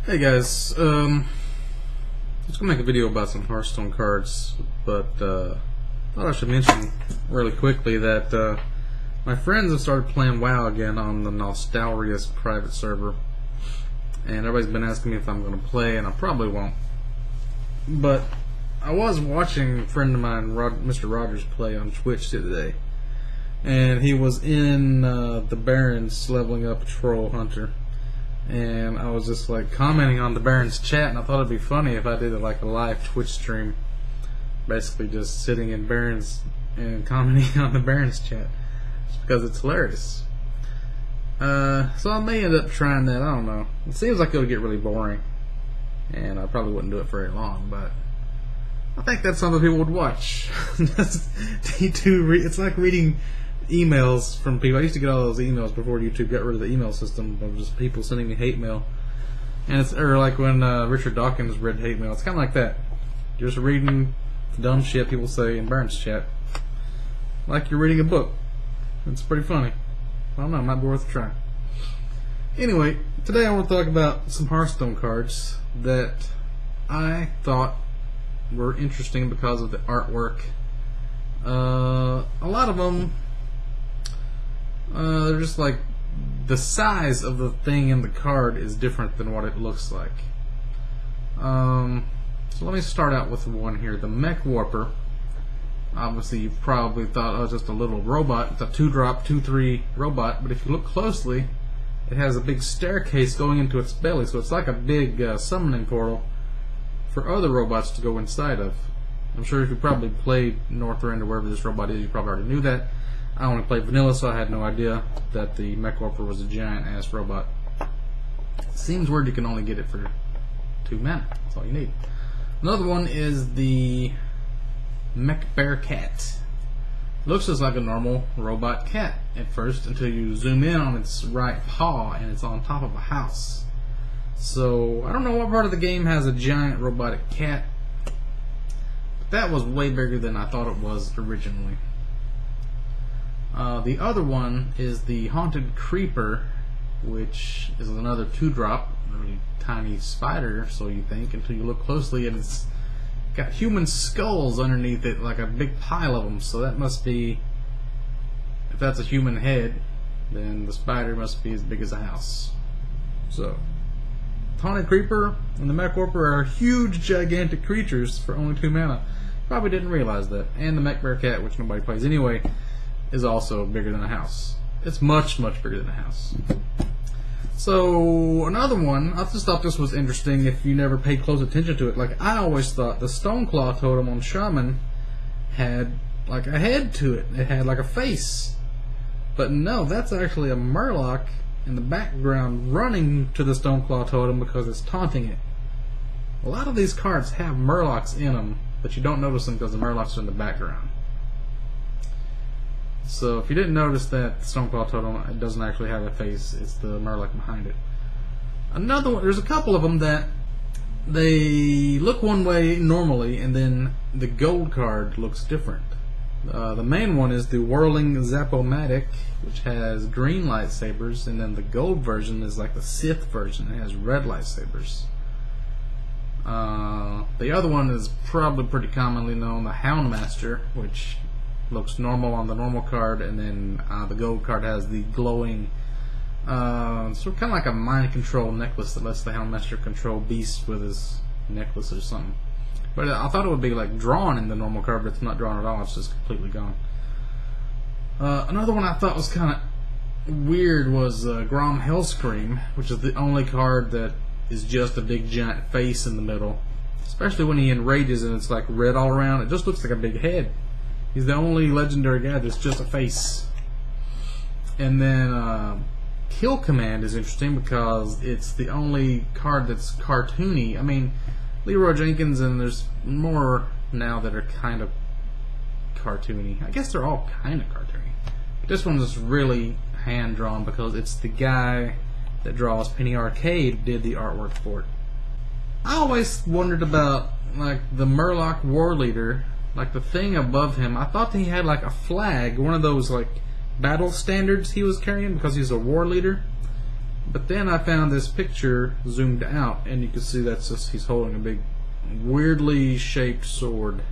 Hey guys, just gonna make a video about some Hearthstone cards, but thought I should mention really quickly that my friends have started playing WoW again on the Nostalrius private server, and everybody's been asking me if I'm gonna play, and I probably won't. But I was watching a friend of mine, Mr. Rogers, play on Twitch the other day, and he was in the Barons leveling up a troll hunter. And I was just like commenting on the Barons chat, and I thought it'd be funny if I did like a live Twitch stream, basically just sitting in Barons and commenting on the Barons chat, just because it's hilarious. So I may end up trying that. I don't know. It seems like it'll get really boring, and I probably wouldn't do it very long, but I think that's something people would watch. It's like reading emails from people. I used to get all those emails before YouTube got rid of the email system of just people sending me hate mail, and it's like when Richard Dawkins read hate mail. It's kind of like that. You're just reading dumb shit people say in Barnes chat, like you're reading a book. It's pretty funny. I don't know. It might be worth a try. Anyway, today I want to talk about some Hearthstone cards that I thought were interesting because of the artwork. A lot of them. They're just like the size of the thing in the card is different than what it looks like. So let me start out with one here, the Mech Warper. Obviously, you probably thought, oh, it's just a little robot. It's a 2-drop, 2/3 robot, but if you look closely, it has a big staircase going into its belly, so it's like a big summoning portal for other robots to go inside of. I'm sure if you probably played Northrend or wherever this robot is, you probably already knew that. I only played vanilla, so I had no idea that the Mech Warper was a giant-ass robot. Seems weird you can only get it for 2 mana. That's all you need. Another one is the Mech Bear Cat. Looks just like a normal robot cat at first, until you zoom in on its right paw and it's on top of a house. So I don't know what part of the game has a giant robotic cat, but that was way bigger than I thought it was originally. The other one is the Haunted Creeper, which is another 2-drop, really tiny spider, so you think, until you look closely, and it's got human skulls underneath it, like a big pile of them. So that must be, if that's a human head, then the spider must be as big as a house. So, the Haunted Creeper and the Mech Warper are huge, gigantic creatures for only 2 mana. Probably didn't realize that. And the Mech Bear Cat, which nobody plays anyway, is also bigger than a house. It's much, much bigger than a house. So another one, I just thought this was interesting if you never paid close attention to it. Like, I always thought the Stoneclaw totem on Shaman had like a head to it. It had like a face. But no, that's actually a Murloc in the background running to the Stoneclaw totem because it's taunting it. A lot of these cards have Murlocs in them, but you don't notice them because the Murlocs are in the background. So if you didn't notice that the Stoneclaw totem, it doesn't actually have a face, it's the Murloc behind it. Another one, there's a couple of them that they look one way normally, and then the gold card looks different. The main one is the Whirling Zapomatic, which has green lightsabers, and then the gold version is like the Sith version, it has red lightsabers. The other one is probably pretty commonly known, the Houndmaster, which looks normal on the normal card, and then the gold card has the glowing, so kind of like a mind control necklace that lets the Houndmaster control beasts with his necklace or something. But I thought it would be like drawn in the normal card, but it's not drawn at all, it's just completely gone. Another one I thought was kind of weird was Grom Hellscream, which is the only card that is just a big giant face in the middle. Especially when he enrages and it's like red all around, it just looks like a big head. He's the only legendary guy that's just a face. And then Kill Command is interesting because it's the only card that's cartoony. I mean, Leroy Jenkins, and there's more now that are kind of cartoony. I guess they're all kind of cartoony. But this one's just really hand-drawn because it's the guy that draws Penny Arcade did the artwork for it. I always wondered about like the Murloc War Leader. Like the thing above him, I thought that he had like a flag, one of those like battle standards he was carrying because he's a war leader. But then I found this picture zoomed out, and you can see that's just he's holding a big, weirdly shaped sword.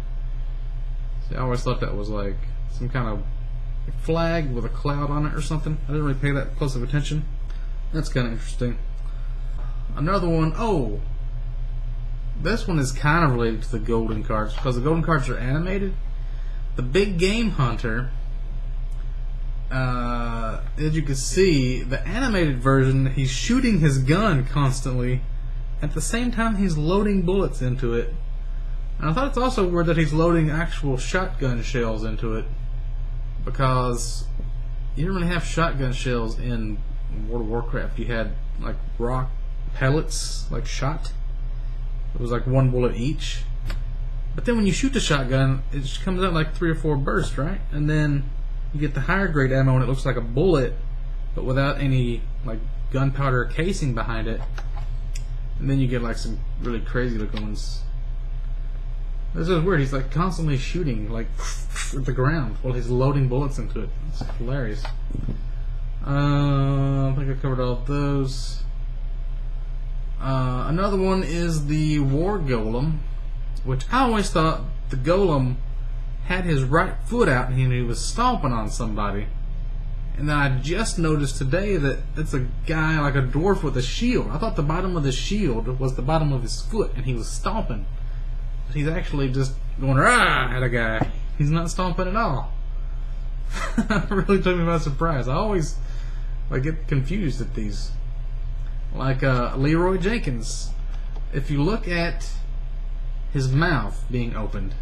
See, I always thought that was like some kind of flag with a cloud on it or something. I didn't really pay that close of attention. That's kind of interesting. Another one, oh, this one is kind of related to the golden cards because the golden cards are animated. The big game hunter, as you can see, the animated version, he's shooting his gun constantly at the same time he's loading bullets into it. And I thought it's also weird that he's loading actual shotgun shells into it, because you didn't really have shotgun shells in World of Warcraft. You had like rock pellets, like shot. It was like one bullet each. But then when you shoot the shotgun, it just comes out like 3 or 4 bursts, right? And then you get the higher grade ammo and it looks like a bullet, but without any like gunpowder casing behind it. And then you get like some really crazy looking ones. This is weird. He's like constantly shooting like at the ground while he's loading bullets into it. It's hilarious. I think I covered all of those. Another one is the War Golem, which I always thought the Golem had his right foot out and he was stomping on somebody. And then I just noticed today that it's a guy like a dwarf with a shield. I thought the bottom of the shield was the bottom of his foot and he was stomping. But he's actually just going rah at a guy. He's not stomping at all. It really took me by surprise. I always like get confused at these. Like Leroy Jenkins. If you look at his mouth being opened,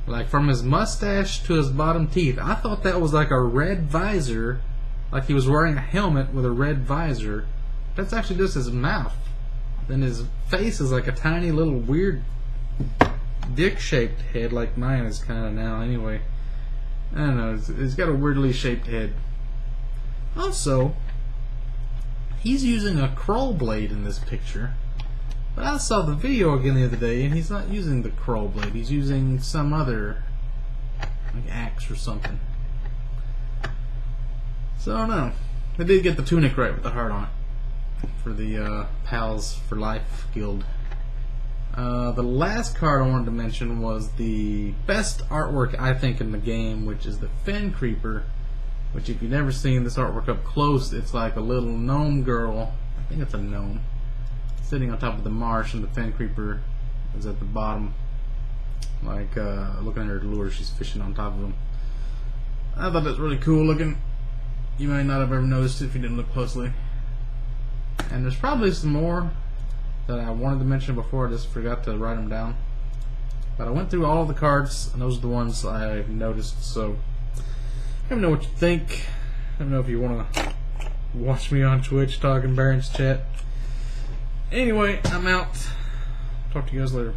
like from his mustache to his bottom teeth, I thought that was like a red visor, like he was wearing a helmet with a red visor. That's actually just his mouth. Then his face is like a tiny little weird dick-shaped head, like mine is kind of now anyway. I don't know, it's got a weirdly shaped head. Also, he's using a crow blade in this picture. But I saw the video again the other day, and he's not using the crow blade. He's using some other, like axe or something. So I don't know. They did get the tunic right with the heart on it for the Pals for Life guild. The last card I wanted to mention was the best artwork I think in the game, which is the Fen Creeper. Which, if you've never seen this artwork up close, it's like a little gnome girl. I think it's a gnome sitting on top of the marsh, and the Fen Creeper is at the bottom, like looking at her lure. She's fishing on top of him. I thought that was really cool looking. You might not have ever noticed it if you didn't look closely. And there's probably some more that I wanted to mention before. I just forgot to write them down. But I went through all of the cards, and those are the ones I noticed. So let me know what you think. Let me know if you want to watch me on Twitch talking Baron's chat. Anyway, I'm out. Talk to you guys later.